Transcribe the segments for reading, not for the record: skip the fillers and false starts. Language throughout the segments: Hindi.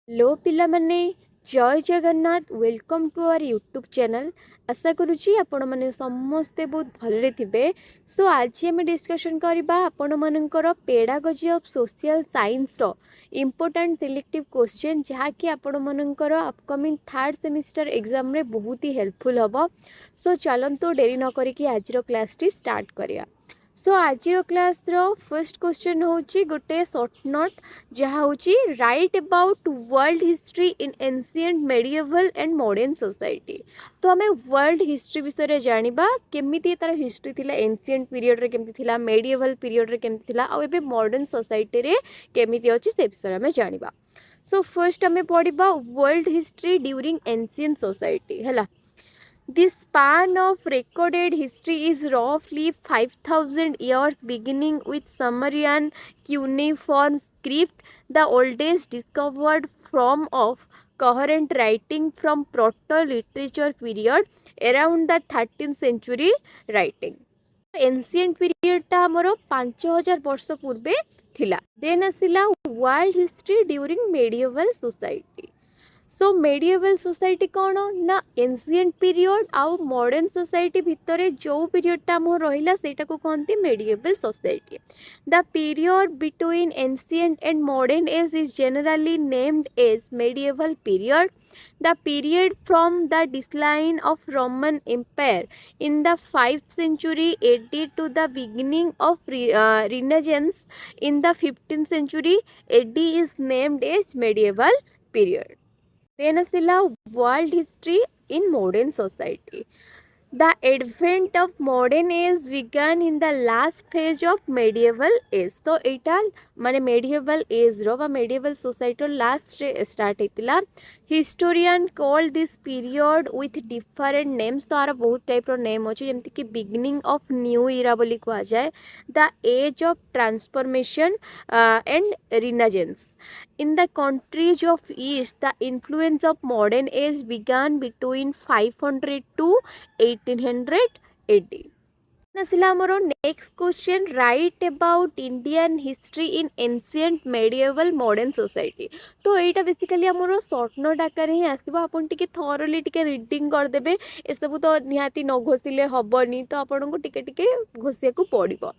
हेलो पिला माने जय Jagannath welcome to our YouTube channel. आशा करुच्ची आपण मैंने समस्ते बहुत भलरे थिबे। सो आज आम डिस्कशन करबा आपण मानकर पेडागोजी ऑफ सोशल साइंस रो इम्पोर्टेंट सिलेक्टिव क्वेश्चन जहाँकि आपण मानकर अपकमिंग थर्ड सेमिस्टर एग्जाम रे बहुत ही हेल्पफुल हबो। सो चलंतु डेरी न करिकी आज रो क्लास टी स्टार्ट करिया। सो आज क्लास रो फर्स्ट क्वेश्चन होची गोटे शॉर्ट नोट जहाँ होची right about world history in ancient medieval and modern society. तो आम वर्ल्ड हिस्ट्री विषय जानिबा केमिति तार हिस्ट्री थिला एंशिएंट पीरियड रे केमिति थिला मेडिएवल पीरियड रे केमिति थिला आ एबे मॉडर्न सोसाइटी रे केमिति अछि से विषय आम जानिबा। सो फर्स्ट आम पढ़िबा world history during ancient society हैला। The span of recorded history is roughly 5,000 years, beginning with Sumerian cuneiform script, the oldest discovered form of coherent writing from proto-literature period around the 13th century writing. Ancient period टा हमरो 5000 वर्ष पूर्वे थिला। Then आसिला world history during medieval society. So medieval society कौन ना एंशिएंट पीरियड आउ मॉडर्न सोसाइटी भितर जो पीरियडटा आम रहा से कहते medieval society. The period between ancient and modern age is generally named as medieval period. The period from the decline of Roman empire in the 5th century AD to the beginning of Renaissance in the 15th century AD is named as medieval period. Then asila world history in modern society. The advent of modern age began in the last phase of medieval age. तो एटा माने medieval age रो बा medieval society रो last start हेतिला। Historian call this period with different names। तो आर बहुत टाइप रो नेम अछि जेमति कि beginning of new era बोली कहा जाए, the age of transformation and renaissance. In the countries of East, the influence of modern age began between 500 to 1800 AD. नसिला हमरो next question right about Indian history in ancient medieval modern society. तो एटा बेसिकली हमरो शॉर्ट नोट आकार ही आसीबो। आपण टिके थॉरली टिके रीडिंग कर देबे। ए सब तो निहाती न घोसिले हबनी, तो आपण को टिके टिके घोसिया को पड़िबो।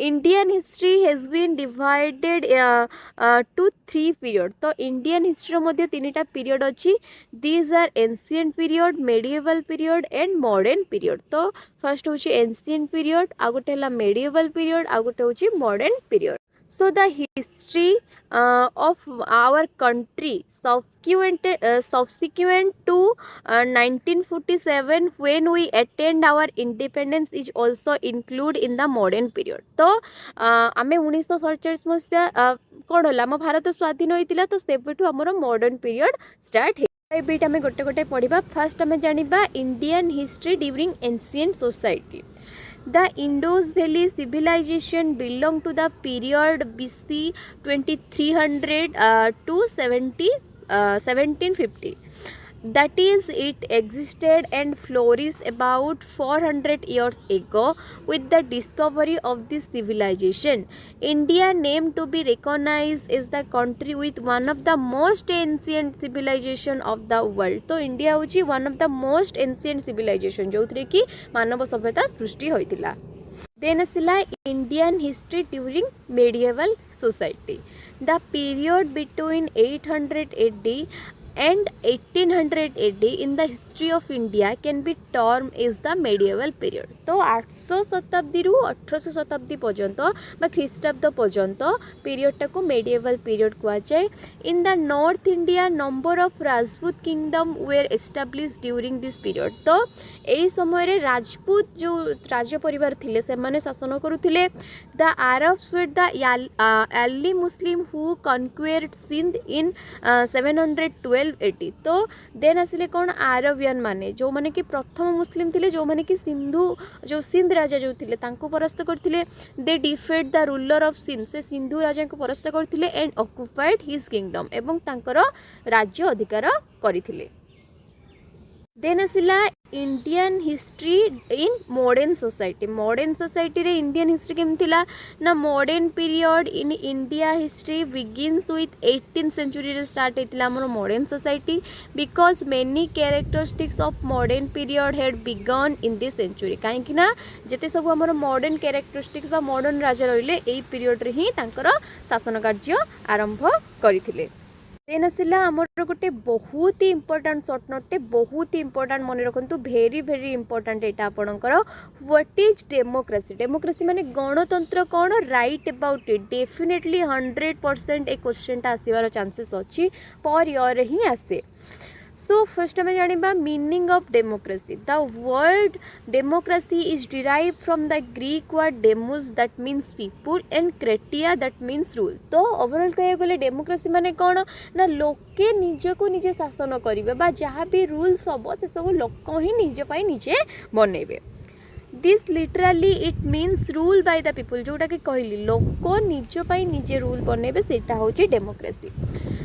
Indian history has been divided to 3 period। तो Indian history मध्य तीनटा period अछि। These are ancient period, medieval period and modern period। तो first होछि ancient period, आ गोटे हला medieval period, आ गोटे होछि modern period। So the history of our country subsequent to 1947 when we attained our independence is also included in the modern period। तो आमे 1947 मसिया कौन होला आम भारत स्वाधीन होइतिला, तो सेबेठु हमर मॉडर्न पीरियड स्टार्ट हे। बीट आमे गोटे गोटे पढ़िबा। फर्स्ट आमे जानिबा Indian history during ancient society. The Indus Valley civilization belonged to the period BC 2300 to 1750. That is, it existed and flourished about 400 years ago with the discovery of this civilization. India named to be recognized as the country with one of the most ancient civilization of the world। तो इंडिया होची one of the most ancient civilization जो थरे कि मानव सभ्यता सृष्टि होइतिला। Then asila Indian history during medieval society. The period between 800 AD and 1800 AD in the history of India can be termed as the medieval period। तो 800 शताब्दी रु 1800 शताब्दी पर्यंत बा ख्रीष्टाब्द पर्यंत पीरियड टाको मेडिएवल पीरियड कहा जाए। In the north India number of Rajput kingdom were established during this period. तो एई समय रे राजपूत जो राज्य परिवार थिले से माने शासन करुथिले। The Arabs were the early Muslim who conquered Sindh in 712 AD। तो देन आसिले कौन आरबियन माने जो माने कि प्रथम मुस्लिम थिले, जो माने कि सिंधु जो सिंध राजा जो थिले तांको परास्त करथिले। दे डिफेड द रूलर ऑफ सिंध, से सिंधु राजा को परास्त करथिले एंड ऑक्युपाइड हिज किंगडम, एवं तांकर राज्य अधिकार करथिले। देन आसला Indian history in modern society रे इंडियन हिस्ट्री केमती ना modern period in India history begins with 18th century रे स्टार्ट होता आमर modern society because many characteristics of modern period had begun in this century कहीं ना जिते सब आमर मॉडर्न कैरेक्टरिस्टिक्स बा मॉडर्न राजा रहिले एई पीरियड रे ही तांकर शासन कार्य आरंभ करथिले। देन आसला आमर गोटे बहुत ही इंपोर्टाट सर्ट नोटे बहुत ही इंपोर्टाट मन रखु भेरी भेरी इंपोर्टाट यहाँ आपणकर व्हाट इज डेमोक्रेसी। डेमोक्रेसी माने गणतंत्र कौन write about it definitely 100% a question आसबार चांसेस अच्छी पर ईयर ही आसे। सो फर्स्ट आम जाना meaning of democracy. The word democracy is derive from the Greek word demos that means people and kratia that means rule. तो ओवरऑल कह गले डेमोक्रेसी माने कौन ना लोके निजको निजे शासन करेंगे बा जहाँ भी रूल्स हम से सब लोक ही निजे निजे बनइबे। This literally it means rule by the people जोटा कि कहली लोक निज निजे रूल बनइबे सेटा होची democracy.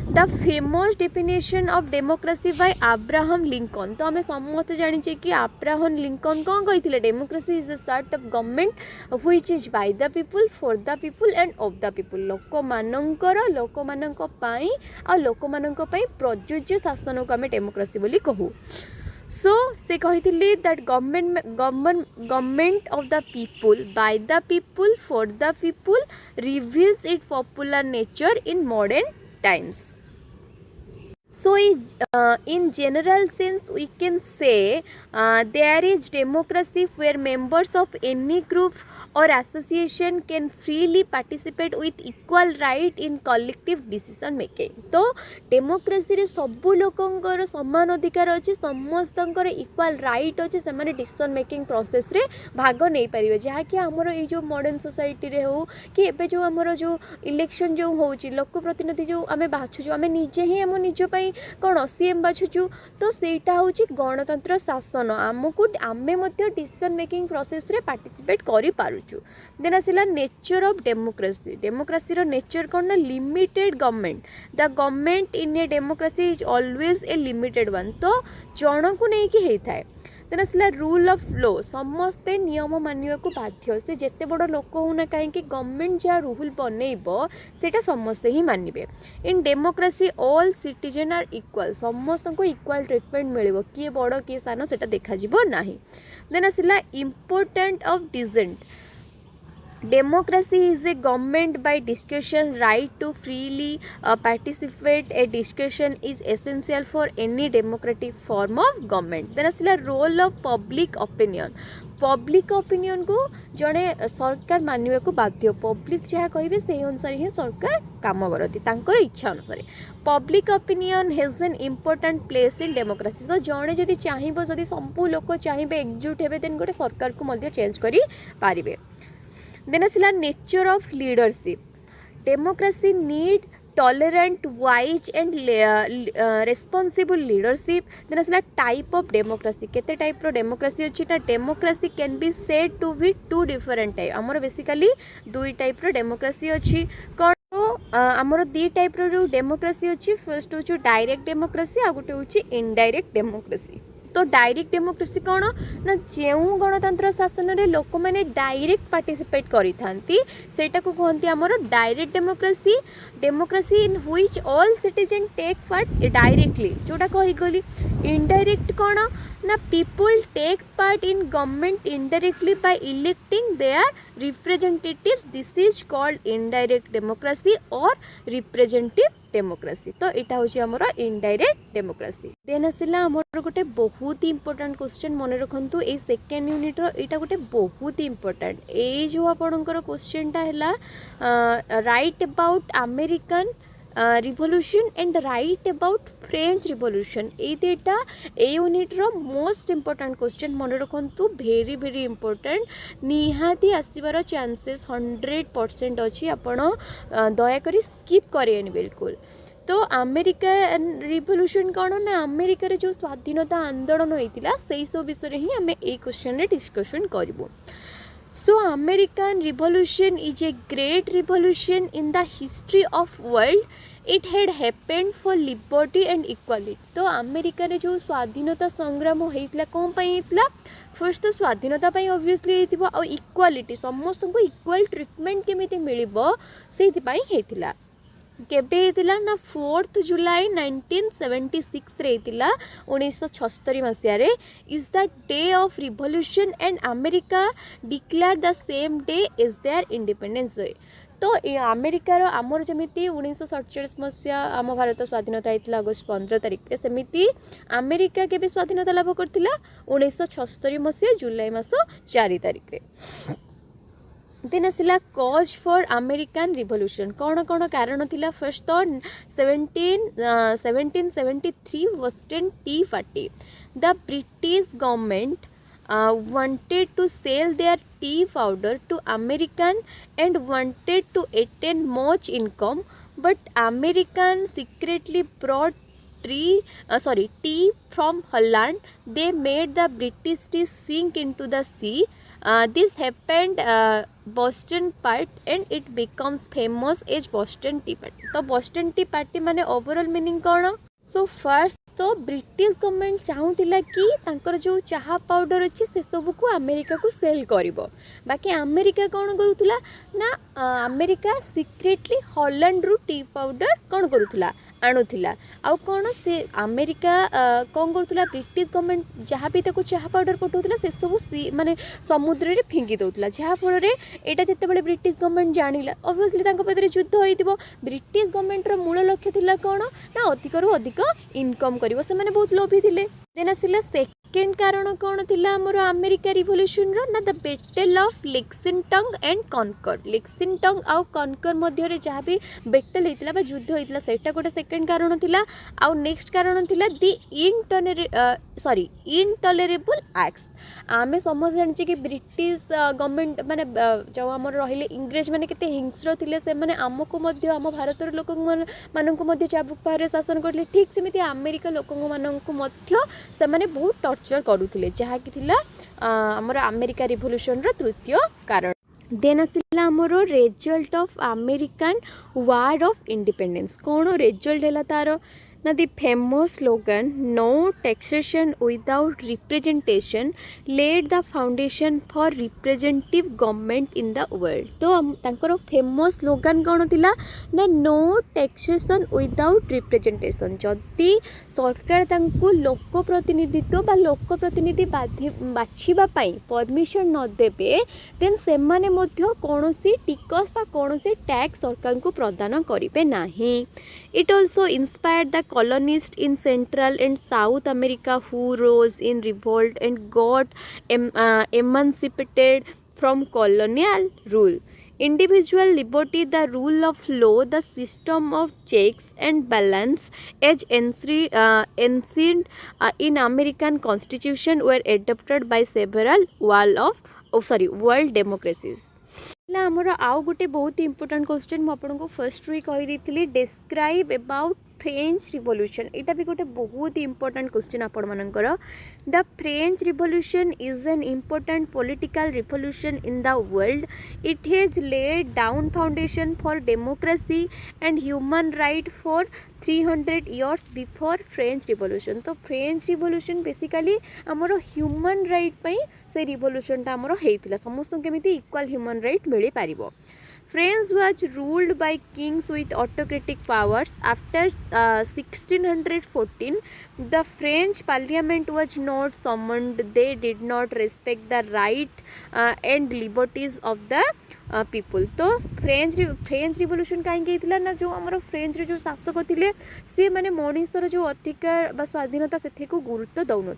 The famous definition of democracy by Abraham Lincoln. तो आम समस्त जाने कि अब्राहम लिंकन कौन कही democracy is the sort of government which is by the people for the people and of the people. लोक प्रयोज्य शासन को आम डेमोक्रेसी बोली कहू। सो से कही that government of the people bye the people for the people reveals it popular nature in modern times. So in general sense we can say there is democracy where members of any group or association can freely participate with equal right in collective decision making. तो डेमोक्रेसी रे सब लोकंकर समान अधिकार अच्छी समस्तंकर इक्वल राइट अच्छी से डिसीजन मेकिंग प्रोसेस रे भाग नहीं पारे जहाँकि आमर ये जो मॉडर्न सोसाइटी रे हो कि एबे जो आमर जो इलेक्शन जो होची लोक प्रतिनिधि जो आमे बाछुचु आमे निजे ही आम निज पई कौन सीएम बाछुचु तो सेटा होची गणतंत्र शासन आमको आमे मध्य डिसीजन मेकिंग प्रोसेस रे पार्टिसिपेट करि पारुचु। देन आसिला नेचर ऑफ डेमोक्रेसी। डेमोक्रेसी रो नेचर कौन ना limited government. The government in a democracy is always a limited one. तो जन को नहीं कि होता है। देन आसला रूल ऑफ लॉ समस्ते नियम मानिया को बाध्य से जिते बड़ लोक होना कहीं गवर्नमेंट जहाँ रूल बनइब सेटा समस्ते ही मानिबे। In democracy all citizen are equal समस्त को इक्वल ट्रीटमेंट मिल किए बड़ किए सान से देखा नहीं। देन आसला important of dissent. Democracy is a government by discussion right to freely participate. A discussion is essential for any democratic form of government. Then asila role of public opinion. Public opinion को जड़े सरकार मानवा को बाध्य। पब्लिक जहाँ कहे से अनुसार ही सरकार काम करती तांकर इच्छा अनुसार। Public opinion has an important place in democracy. तो जड़े जदि चाहिए जदि सब लोक चाहिए एकजुट हे देन गोटे सरकार को चेंज करि पारिबे। देन आसला nature of leadership. Democracy need tolerant wise and responsible leadership. Then आसला टाइप ऑफ डेमोक्रेसी। केते टाइप रो डेमोक्रेसी अच्छी ना democracy can be said to be two different type. आमर बेसिकली दुई टाइप रो डेमोक्रेसी अच्छी कौन तो आमर दी टाइप रो जो डेमोक्रेसी अच्छी फर्स्ट हो डायरेक्ट डेमोक्रेसी आ गोटे हो इनडायरेक्ट डेमोक्रेसी। तो डायरेक्ट डेमोक्रेसी कौन ना जो गणतंत्र शासन रे लोक मैंने डायरेक्ट पार्टिसिपेट करी थांती सेटा को कहती आमर direct democracy. Democracy in which all citizen take part directly जोटा कही गली। इनडायरेक्ट कौन ना people take part in government indirectly by electing their representative. This is called indirect democracy और रिप्रेजेंटेटिव डेमोक्रेसी। तो यहाँ हूँ आमर इनडायरेक्ट डेमोक्रेसी। देन आसला आमर गोटे बहुत ही इंपोर्टेंट क्वेश्चन मन रखु ये सेकेंड यूनिट रो गोटे बहुत ही इंपोर्टेंट ये जो आपणकर क्वेश्चनटा है right about American revolution and right about French revolution. ये दुटा ए यूनिट रो मोस्ट इंपोर्टेंट क्वेश्चन मन रखु भेरी भेरी इंपोर्टेंट निहाती आसबार चांसेस 100% अच्छी। आपण दयाकोरी स्किप करेनि बिल्कुल। तो अमेरिकन रिवोल्यूशन कौन ना अमेरिका रे जो स्वाधीनता आंदोलन होता से सब विषय ही आम ए क्वेश्चन रे डिस्कशन करूँ। So American Revolution is a great revolution in the history of world. It had happened for liberty and equality. तो अमेरिका रे जो स्वाधीनता संग्राम होइतला कोन पई होइतला फर्स्ट तो स्वाधीनता पई ऑब्वियसली हेतिबो आ इक्वालिटी समस्त को इक्वल ट्रीटमेंट केमिति मिलिबो सेति पई हेतिला। केबे हेतिला ना 4 जुलाई 1976 रे हेतिला 1976 मसिया रे is the day of revolution and America declare the same day as their independence day. तो अमेरिकार आमर जमी 1947 मसीहा आम भारत स्वाधीनता होता अगस्ट 15 तारिख सेमती अमेरिका के स्वाधीनता लाभ करथिला 1976 मसीहा जुलाई मास 4 तारिख रे। देन आसला कॉज फॉर अमेरिकन रिवॉल्यूशन कौन कौन कारण थिला फर्स्ट तो 1773 Boston T party. The British government wanted to sell their tea powder to American and wanted to attain much income, but American secretly brought tea from Holland. They made the British tea sink into the sea. This happened Boston part and it becomes famous as Boston Tea Party. तो Boston Tea Party माने overall meaning कौन? सो फर्स्ट तो ब्रिटिश गवर्नमेंट चाहूला कि तांकर जो चाहा पाउडर अच्छी से सब को अमेरिका को सेल करिवो। बाकी अमेरिका कौन करूला ना अमेरिका सिक्रेटली हॉलैंड रु टी पाउडर कौन करूला आणुला आउ कौन से अमेरिका कौन करूला ब्रिटिश गवर्नमेंट जहाँ भी ताको चाहा पाउडर पठाउला से सब माने समुद्र रे फिंगी दउतला जहाँ फल रे एटा जेतेबेले ब्रिटिश गवर्नमेंट जानिला ऑब्वियसली तांको पदरे युद्ध होइतिबो। ब्रिटिश गवर्नमेंट रो मूल लक्ष्य थिला कौन ना अधिक रु अधिक इनकम करिवो से माने बहुत लोभी थिले। देन आसिला सेकेंड कारण कौन थिला हमर अमेरिका रिवॉल्यूशन रो ना the battle of Lexington and conquer. Lexington आउ कॉनकर मध्य रे जहाँ भी बैटल होइतला बा युद्ध होइतला सेटा गोटे सेकेंड कारण थिला। आउ नेक्स्ट कारण थिला द इनटॉलरेबल एक्ट्स। आमे समझ जानिचे कि ब्रिटिश गवर्नमेंट माने जो हमर रहिले इंग्रेज माने केते हिंस्र थिले से माने हमको मध्य हम भारतर लोक माननको मध्य चाबुक पारे शासन करले ठीक सेमिति अमेरिका लोकंग माननको मध्य से माने बहुत टॉर्चर करूथिले जहा कि थिला हमर अमेरिका रिवॉल्यूशन रो तृतीय कारण। देन आसिला हमर result of American war of independence कौन रिजल्ट हैला तार ना the famous slogan no taxation without representation led the foundation for representative government in the world. तो तांकर फेमस स्लोगन कौन थिला ना नो टैक्सेशन विदाउट रिप्रेजेंटेशन। जदि सरकार तांकु लोक प्रतिनिधित्व बा लोक प्रतिनिधि बाछिबा पई परमिशन न देबे देन से माने मध्य कोनोसी टिकस बा कोनोसी टैक्स सरकार को प्रदान करिवे नाही। It also inspired the colonists in Central and South America who rose in revolt and got emancipated from colonial rule. Individual liberty, the rule of law, the system of checks and balance as ancient in American Constitution were adopted by several world democracies. आमर आउ गोटे बहुत इंपोर्टेंट क्वेश्चन मुझे फर्स्ट रू कही डिस्क्राइब अबाउट फ्रेंच रिवॉल्यूशन। यहाँ भी गोटे बहुत इंपोर्टेंट क्वेश्चन आपण मानकर। The French revolution is an important political revolution in the world. It has led down foundation for democracy and human right for 300 years before French revolution. तो फ्रेंच रिवॉल्यूशन बेसिकली आमर ह्यूमन राइट पई से रिवॉल्यूशन आमर होइतिला समस्त केमिति इक्वल ह्यूमन राइट मिली पारिबो। France was ruled by kings with autocratic powers. After 1614, the French Parliament was not summoned. They did not respect the right and liberties of the people. तो फ्रेंच रिवॉल्यूशन कहीं ना जो आमर फ्रेंच जो शासक थे सी माने मनुष्यर जो अधिकार बा स्वाधीनता से गुरुत्व दौन।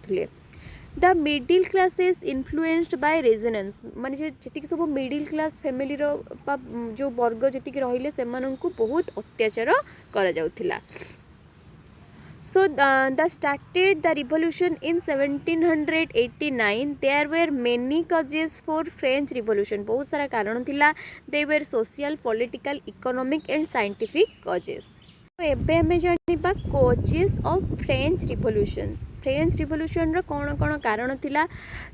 The middle classes influenced by resonance माने जी सब मिडिल क्लास फैमिली जो वर्ग जी रहिले से बहुत अत्याचार करा जाउथिला। So the started the revolution in 1789. There were many causes for French Revolution. बहुत सारा कारण थिला। They were social, political, economic and scientific causes. तो एबे हमें जानिबा causes of French Revolution। French revolution रो कौन कारण थिला।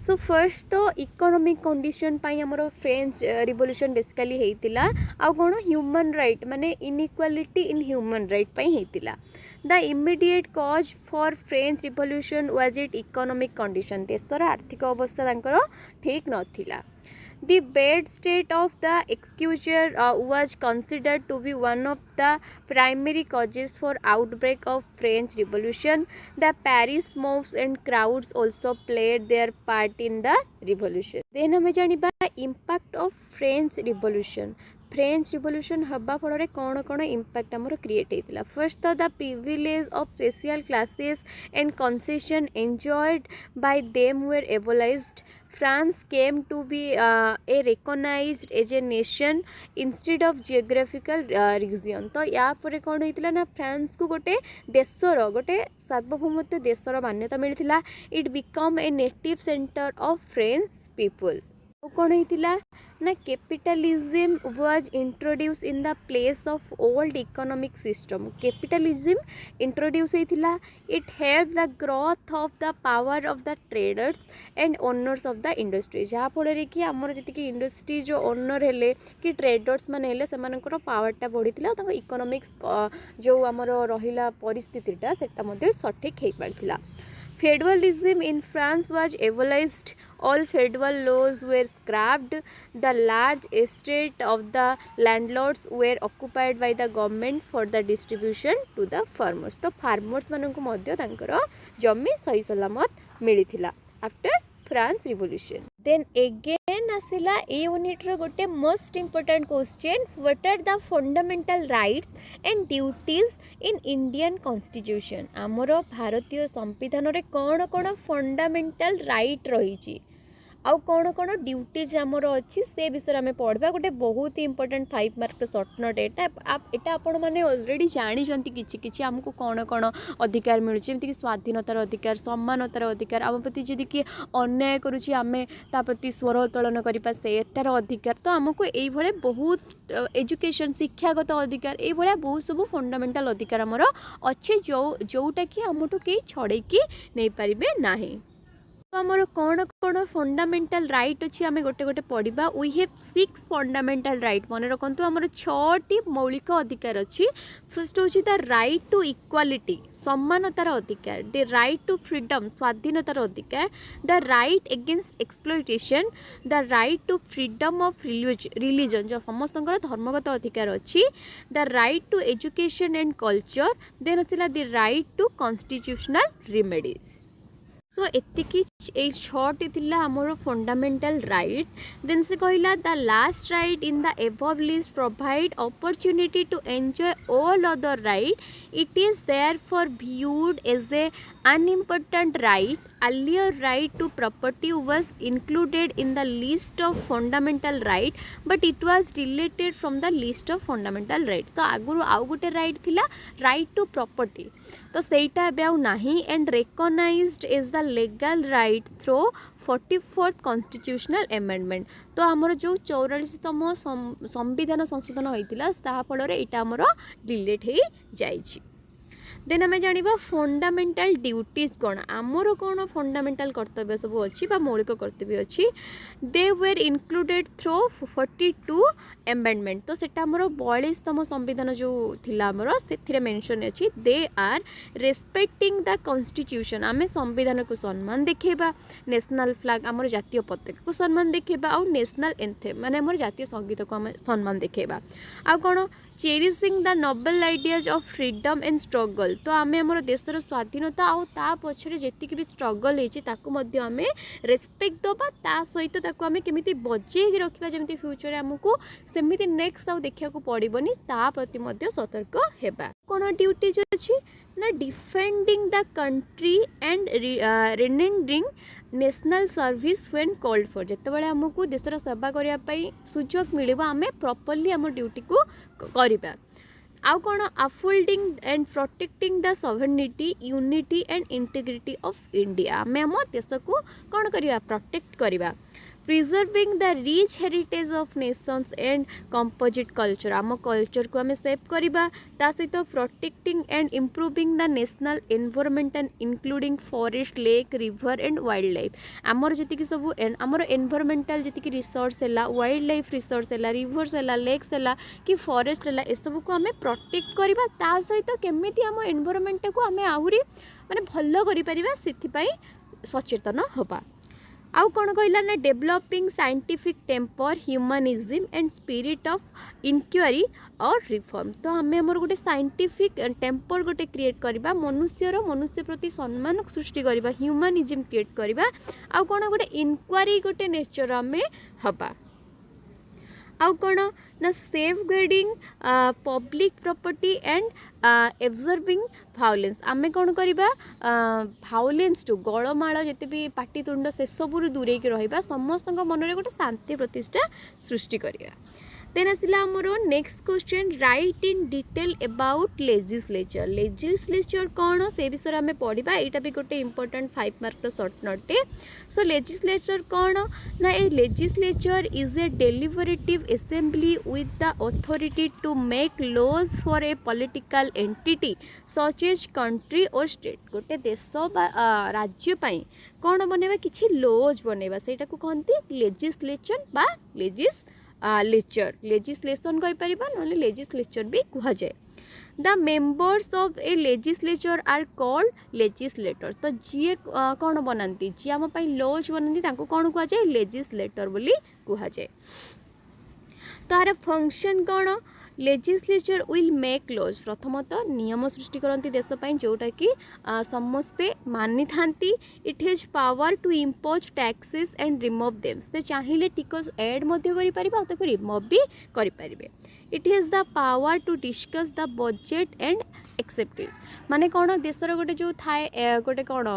सो फर्स्ट तो इकोनॉमिक कंडीशन पाई हमरो फ्रेंच रिवोल्यूशन बेसिकली हेतिला। आ कौन ह्यूमन राइट माने इनइक्वालिटी इन ह्यूमन राइट पाई हेतिला। The immediate cause for French revolution was it economic condition. देशर आर्थिक अवस्था तांकर ठीक नथिला। The bad state of the exchequer was considered to be one of the primary causes for outbreak of French Revolution. The Paris mobs and crowds also played their part in the revolution. Then हमें जानिबा impact of French Revolution. French revolution हवा फल कौन कौन इम्पैक्ट आमर क्रिएट होता। फर्स्ट तो the privilege of special classes and concession enjoyed by them were abolished. France came to be a recognized as a nation instead of geographical region। तो या पर कौन होता ना फ्रांस को गोटे देशर गोटे सार्वभौमत्व देशर मान्यता मिलता। It become a native centre of French people. कौन होता ना capitalism was introduced in the place of old economic system. Capitalism introduce होता। It help the growth of the power of the traders and owners of the industry. जहाँफल कि आमर जी इंडस्ट्री जो ओनर हेले कि ट्रेडर्स मैंने हेले से पावरटा बढ़ी इकोनॉमिक्स जो आमर रहा परिस्थितिटा सेटा सठिक हो पारथिला। Feudalism in France was abolished. All feudal laws were scrapped. The large estate of the landlords were occupied by the government for the distribution to the farmers। तो farmers मानक मध्य तांकर जमी सही सलामत मिलिथिला after France revolution. Then again आसिला ए यूनिट रो गोटे most important question, what are the fundamental rights and duties in Indian constitution. आमर भारतीय संविधान रे कौन कौन फंडामेंटल राइट रही आउ कौन कौन ड्यूटीज आमर अच्छी से विषय में पढ़ा। गोटे बहुत ही इंपोर्टेंट 5 मार्क सर्ट नोट एटा आपण मैंने ऑलरेडी जानी किछि आमको कौन कौन अधिकार मिलूँ जमीक स्वाधीनतार अधिकार, सम्मानतार अधिकार, आम प्रति जदि किए अन्याय करुच्ची आम ता प्रति स्वर उत्तोलन करने सेटार अधिकार। तो आमको ये बहुत एजुकेशन शिक्षागत अधिकार ये बहुत सब फंडामेंटल अधिकार आमर अच्छे जोटा कि आमठू कहीं छड़ेकी नहीं पारे ना। तो आमर कौन कौन फंडामेंटल राइट अच्छी आम गोटे गोटे पढ़ा। We have 6 fundamental right. मन रखु आमर 6टी मौलिक अधिकार अच्छी। फर्स्ट हूँ द राइट टू इक्वालिटी सम्मानतार अधिकार, द राइट टू फ्रीडम स्वाधीनतार अधिकार, the right against exploitation, the right to freedom of religion जो समस्त धर्मगत अधिकार अच्छी, the right to education and culture, then आसला the right to constitutional remedies. So एतिकी ए 6टी थिला हमर फंडामेंटल राइट। देन से कहला the last right in the above list provide opportunity to enjoy all other right. It is therefore viewed as a unimportant right. Earlier right to property was included in the list of fundamental right, but it was deleted from the list of fundamental right। तो आगु आउ गोटे राइट थिला राइट टू प्रॉपर्टी, तो सेटा एबे आउ नाही and recognized as the legal right through 44th constitutional amendment। तो आमर जो 44तम संविधान संशोधन होइतिला ता फल रे एटा आमर डिलीट हे जाइछि। देन आम जाना फंडामेंटल ड्यूटीज कौन आमर कौन फंडामेंटल कर्तव्य सब अच्छी मौलिक कर्तव्य अच्छी। They were included through 42 amendment. तो सेटा आमर 42तम संविधान जो थिला आमर से मेंशन अच्छी। They are respecting the constitution आम संविधान को सम्मान देखा, नेशनल फ्लैग आमर जातीय पताका को सम्मान देखा, आउ नेशनल एंथेम माने आमर जातीय संगीत को आम सम्मान देखा। आ कौन cherishing the noble ideas of freedom and struggle. तो आम आम देशर स्वाधीनता आउ ता पछरे जेतिक भी स्ट्रगल होइछि ताकू मध्य आमे रेस्पेक्ट दबा, ता सहित ताकू आमे केमिति बजेई रखिबा जेमिति फ्यूचर आमको सेमिति नेक्स्ट आउ देखिया को पड़िबनी ता प्रति मध्य सतर्क हेबा। कोन ड्यूटीज अछि ना defending the country and rendering national service when called for. जितेबाला आमको देशर सेवा करने सुजोग मिले आम प्रॉपर्ली आम ड्यूटी को करवा। आउ कौन upholding and protecting the sovereignty unity and integrity of India. आम आम देश को कौन करवा प्रोटेक्ट करवा। Preserving the rich heritage of nations and composite culture आम कल्चर को आम सेव करवा ता सहित protecting and improving the national environment and including forest lake river and wildlife आमर जी सब आमर एनवायरमेंटल जी रिसोर्स है वाइल्ड लाइफ रिसोर्स है रिवर्स है लेक्स है कि फॉरेस्ट है ये सब को आम प्रोटेक्ट करवा ता सहित केमी आम एनवायरमेंट को आम आहरी माने भल करिपरिबा सेथिपाई सचेतन होबा आउ कौन कहला ना developing scientific temper humanism and spirit of inquiry और रिफॉर्म तो आम आमर गोटे साइंटिफिक टेम्पर गोटे क्रिएट करवा मनुष्य प्रति सम्मान सृष्टि करवा ह्यूमनिज्म क्रिएट करवा आउ कौन गोटे इनक्वारी गोटे नेचर आम हवा आउ कौन ना safeguarding public property and observing violence आमे कौन करवा भायोलेंस टू गलमाल जिते भी पाटितुंड से सबू दूरे रहा समस्त मन में गोटे शांति प्रतिष्ठा सृष्टि करवा देन आसला आमर next question write in detail about legislature कौन से विषय आम पढ़ा यहाँ भी गोटे इंपोर्टेंट 5 मार्क शॉर्ट नोटे सो लेजिस्लेचर कौन ना a legislature is a deliberative assembly with the authority to make laws for a political entity such as country or state गोटे देश राज्य पाई कौन बनवा किसी लॉज बनवा से कहते लेजिस्लेचर बा लेजिस्लेशन कहीपर ना लेजिस्लेचर भी कहुए the members of a legislature are called legislator तो जी कौन बनाती जी आम लॉज बनाती कौन कहुए लेजिस्लेटर बोली कहुए तार फंक्शन कौन लेजिस्लेचर विल मेक लॉज प्रथमतः नियम सृष्टि करती देशपाई जोटा कि समस्ते मानि थांती it has power to impose taxes and remove them से चाहिए टिकस एड रिमूव भी करें it has the power to discuss the budget and accepted माने कौन देशर गोटे जो थाए गोटे कौन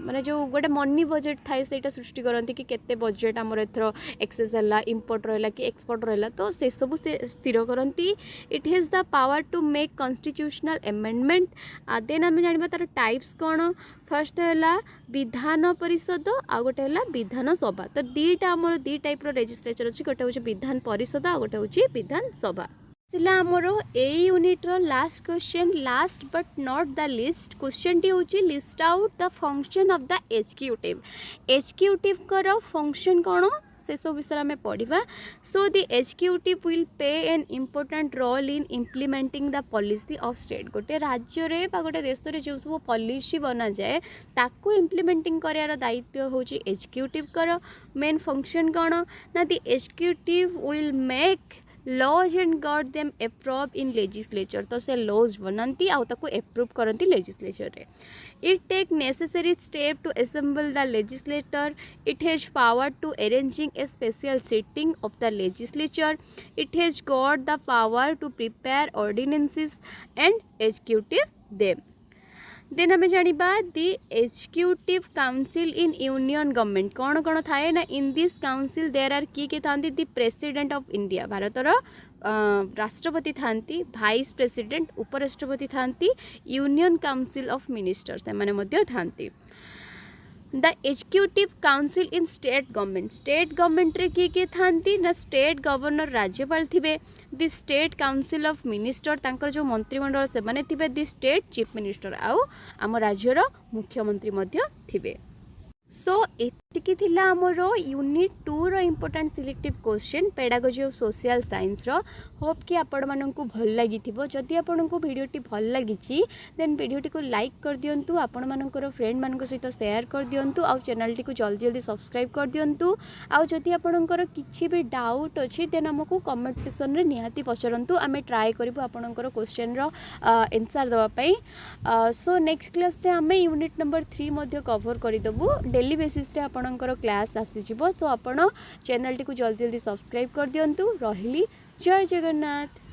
माने जो गोटे मनी बजेट थाए से सृष्टि करती कि केते बजेट आमर एथर एक्सेस है इंपोर्ट रहा कि एक्सपोर्ट रहा तो से सब से स्थिर करती it has the power to make constitutional amendment then आम जाना तार टाइप्स कौन फर्स्ट है विधान परिषद आ गोटे है विधान सभा तो दीटा आमर दी टाइप लेजिस्लेचर अच्छी गोटे हूँ विधान परिषद आ गोटे हूँ विधान सभा आमर ए यूनिट रो last question last but not the least question टी हूँ list out the function of the executive कर फंक्शन कौन से सब विषय आम पढ़ा so the executive will play an important role in implementing the policy of state गोटे राज्य रे बा गोटे देश रे जो सब पॉलिसी बना जाए ताकू इम्प्लीमेंटिंग करार दायित्व हूँ एग्जीक्यूटिव कर मेन फंक्शन कौन ना the executive will make laws and got them approve in legislature तो से लॉज बनाती अप्रूव करती लेजिस्लेचर रे it take necessary step to assemble the legislator it has power to arranging a special sitting of the legislature it has got the power to prepare ordinances and executive them then आम जाना the executive council in union government कौन कौन थाए ना in this council there are किए था दि प्रेसिडेंट ऑफ इंडिया भारतर राष्ट्रपति थांती भाइस प्रेसिडेंट उपराष्ट्रपति थांती यूनियन काउंसिल ऑफ मिनिस्टर्स एमाने थांती the executive council in state government रे किए थांती ना स्टेट गवर्नर राज्यपाल थिबे the state council of minister तांकर जो मंत्रिमंडल से माने थिबे दि स्टेट चीफ मिनिस्टर आउ आम राज्यर मुख्यमंत्री मध्य थिबे सो एतिकी थिला हमरो यूनिट 2 रो important selective question pedagogy of social science रो होप कि आपण माननकु भल लागि थिबो जदि आपनकु वीडियोटी भल लागिची देन वीडियोटी को लाइक कर दियंतु आपण मानकर फ्रेंड मानक सहित शेयर कर दियंतु आ चैनल टी को जल्दी जल्दी सब्सक्राइब कर दियंतु आ जदि आपनकर किछि भी डाउट अछि देन हमकु कमेंट सेक्शन रे निहाती पचरंतु आमे ट्राई करबो आपनकर क्वेश्चन रो आंसर दवा पई सो नेक्स्ट क्लास रे आमे यूनिट नंबर 3 मध्ये कवर करि दबु डेली बेसिस रे आपनकर क्लास आसीजिवो तो आपण चैनल टी को जल्दी जल्दी सब्सक्राइब कर दियंतु रहिली जय जगन्नाथ।